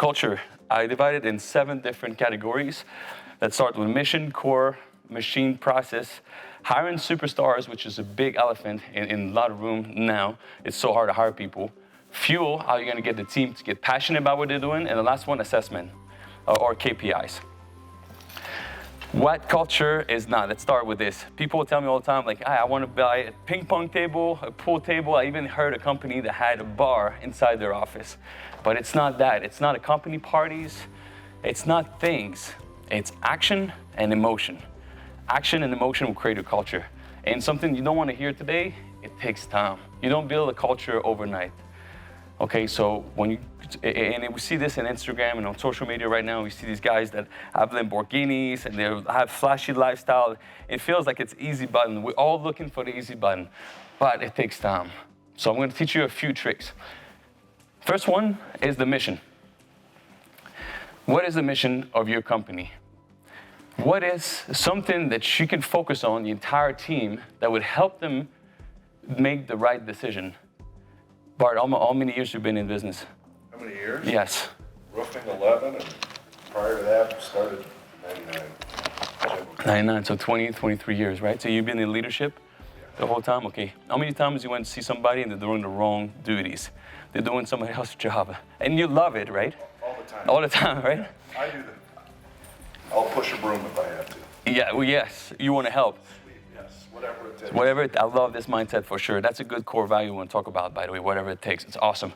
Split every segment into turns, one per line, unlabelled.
culture, I divided in 7 different categories that start with mission, core, machine, process, hiring superstars, which is a big elephant in a lot of room now. It's so hard to hire people. Fuel, how you're gonna get the team to get passionate about what they're doing. And the last one, assessment, or KPIs. What culture is not? Let's start with this. People tell me all the time, like, I want to buy a ping pong table, a pool table. I even heard a company that had a bar inside their office. But it's not that. It's not a company parties. It's not things. It's action and emotion. Action and emotion will create a culture. And something you don't want to hear today, it takes time. You don't build a culture overnight. Okay, so when you, and we see this in Instagram and on social media right now, we see these guys that have Lamborghinis and they have flashy lifestyle. It feels like it's easy button. We're all looking for the easy button, but it takes time. So I'm going to teach you a few tricks. First one is the mission. What is the mission of your company? What is something that you can focus on, the entire team, that would help them make the right decision? Bart, how many years have you been in business?
How many years?
Yes.
Roofing 11, and prior to that, started 99.
99, so 20, 23 years, right? So you've been in leadership the whole time? Okay. How many times you went to see somebody and they're doing the wrong duties? They're doing somebody else's job. And you love it, right?
All the time.
All the time, right?
Yeah, I do that. I'll push a broom if I have to.
Yeah, well, yes, you want to help.
Yes, whatever it takes.
Whatever, I love this mindset for sure. That's a good core value we want to talk about, by the way, whatever it takes. It's awesome.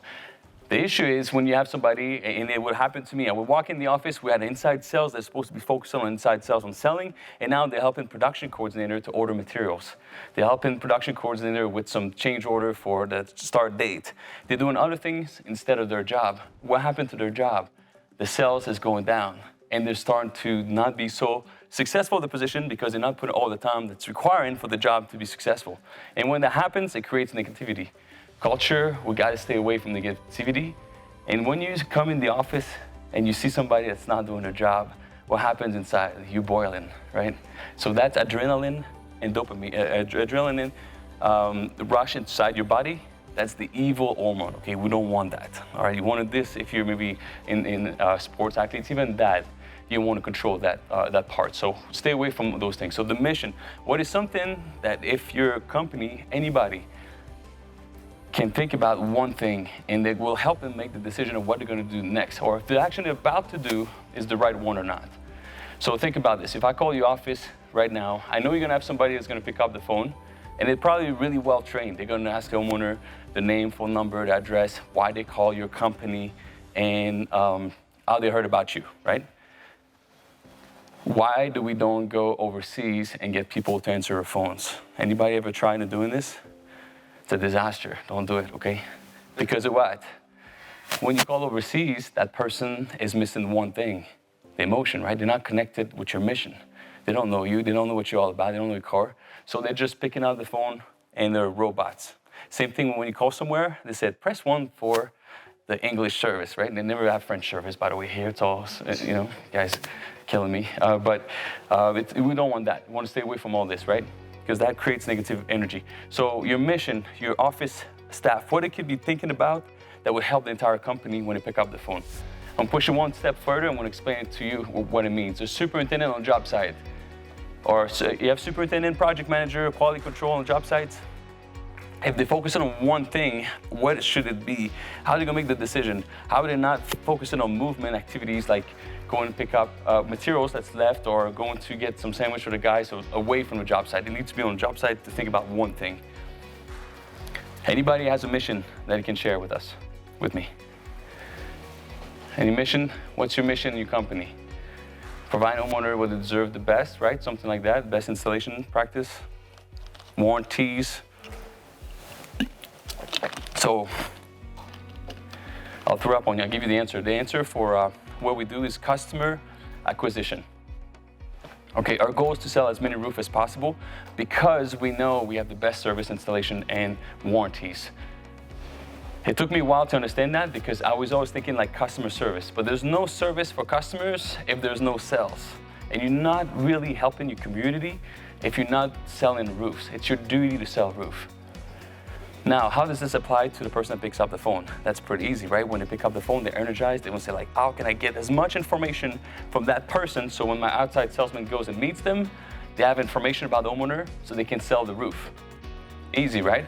The issue is when you have somebody, and it would happen to me, I would walk in the office, we had inside sales that's supposed to be focused on inside sales on selling, and now they're helping production coordinator to order materials. They're helping production coordinator with some change order for the start date. They're doing other things instead of their job. What happened to their job? The sales is going down, and they're starting to not be so successful in the position because they're not putting all the time that's required for the job to be successful. And when that happens, it creates negativity. Culture, we gotta stay away from negativity. And when you come in the office and you see somebody that's not doing their job, what happens inside? You're boiling, right? So that's adrenaline and dopamine. Adrenaline, the rush inside your body, that's the evil hormone, okay? We don't want that, all right? You wanted this if you're maybe in sports athletes, even that, you want to control that part. So stay away from those things. So the mission, what is something that if your company, anybody, can think about one thing and it will help them make the decision of what they're going to do next, or if the action they're about to do is the right one or not. So think about this. If I call your office right now, I know you're going to have somebody that's going to pick up the phone, and they're probably really well trained. They're going to ask the homeowner the name, phone number, the address, why they call your company, and how they heard about you, right? Why do we don't go overseas and get people to answer their phones? Anybody ever tried to doing this? It's a disaster. Don't do it, okay? Because of what? When you call overseas, that person is missing one thing, the emotion, right? They're not connected with your mission. They don't know you. They don't know what you're all about. They don't know your car. So they're just picking up the phone and they're robots. Same thing when you call somewhere, they said, press 1 for the English service, right? They never have French service, by the way, here. It's all, you know, guys killing me. But we don't want that. We want to stay away from all this, right? Because that creates negative energy. So your mission, your office staff, what they could be thinking about that would help the entire company when they pick up the phone. I'm pushing one step further. I'm going to explain it to you what it means. A superintendent on job site, or you have superintendent, project manager, quality control on job sites. If they focus on one thing, what should it be? How are they going to make the decision? How are they not focusing on movement activities like going to pick up materials that's left or going to get some sandwich for the guys away from the job site? They need to be on the job site to think about one thing. Anybody has a mission that he can share with us, with me? Any mission? What's your mission in your company? Provide homeowner what they deserve the best, right? Something like that. Best installation practice, warranties. So I'll throw up on you. I'll give you the answer. The answer for what we do is customer acquisition. Okay, our goal is to sell as many roofs as possible because we know we have the best service, installation, and warranties. It took me a while to understand that because I was always thinking like customer service, but there's no service for customers if there's no sales. And you're not really helping your community if you're not selling roofs. It's your duty to sell roof. Now, how does this apply to the person that picks up the phone? That's pretty easy, right? When they pick up the phone, they're energized. They will say like, how can I get as much information from that person so when my outside salesman goes and meets them, they have information about the homeowner so they can sell the roof. Easy, right?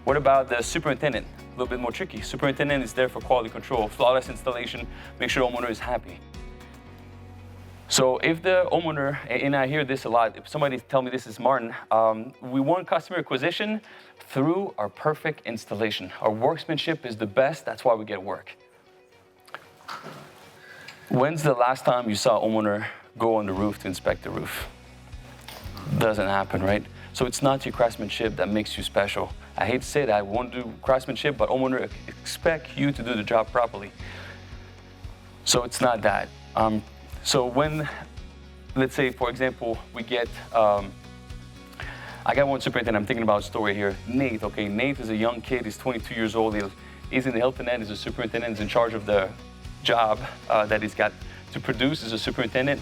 What about the superintendent? A little bit more tricky. Superintendent is there for quality control, flawless installation, make sure the homeowner is happy. So if the homeowner, and I hear this a lot, if somebody tell me this is Martin, we want customer acquisition through our perfect installation. Our workmanship is the best, that's why we get work. When's the last time you saw a homeowner go on the roof to inspect the roof? Doesn't happen, right? So it's not your craftsmanship that makes you special. I hate to say that, I won't do craftsmanship, but homeowner expect you to do the job properly. So it's not that. So when, let's say, for example, we get, I got one superintendent, I'm thinking about a story here. Nate, okay, Nate is a young kid, he's 22 years old, he's in the Hilton Head, he's a superintendent, he's in charge of the job that he's got to produce as a superintendent.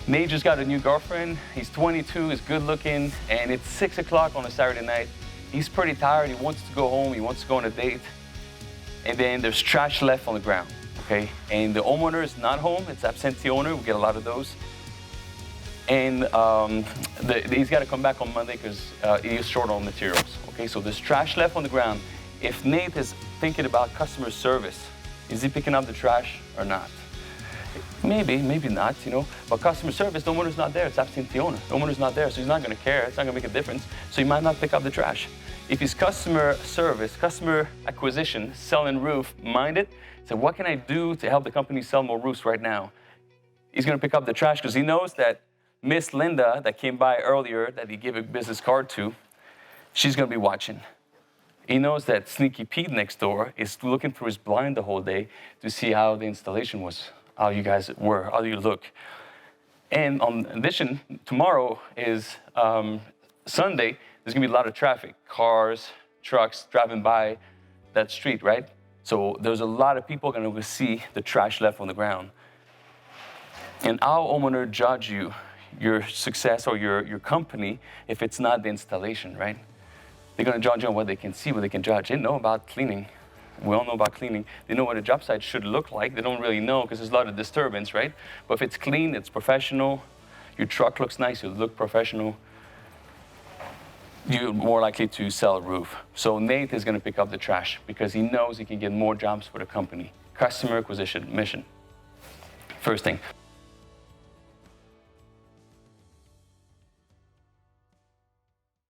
Nate just got a new girlfriend, he's 22, he's good looking, and it's 6 o'clock on a Saturday night. He's pretty tired, he wants to go home, he wants to go on a date, and then there's trash left on the ground. Okay, and the homeowner is not home, it's absentee owner, we get a lot of those. And he's got to come back on Monday because he is short on materials. Okay, so there's trash left on the ground. If Nate is thinking about customer service, is he picking up the trash or not? Maybe, maybe not, you know. But customer service, the homeowner's not there, it's absentee owner. The homeowner's not there, so he's not going to care, it's not going to make a difference. So he might not pick up the trash. If he's customer service, customer acquisition, selling roof minded, so what can I do to help the company sell more roofs right now? He's going to pick up the trash because he knows that Miss Linda that came by earlier that he gave a business card to, she's going to be watching. He knows that Sneaky Pete next door is looking through his blind the whole day to see how the installation was, how you guys were, how you look. And in addition, tomorrow is Sunday. There's going to be a lot of traffic, cars, trucks driving by that street, right? So there's a lot of people going to see the trash left on the ground. And how homeowner judge you, your success or your company, if it's not the installation, right? They're going to judge you on what they can see, what they can judge. They know about cleaning. We all know about cleaning. They know what a job site should look like. They don't really know because there's a lot of disturbance, right? But if it's clean, it's professional, your truck looks nice, you look professional, you're more likely to sell a roof. So Nate is going to pick up the trash because he knows he can get more jobs for the company. Customer acquisition mission. First thing.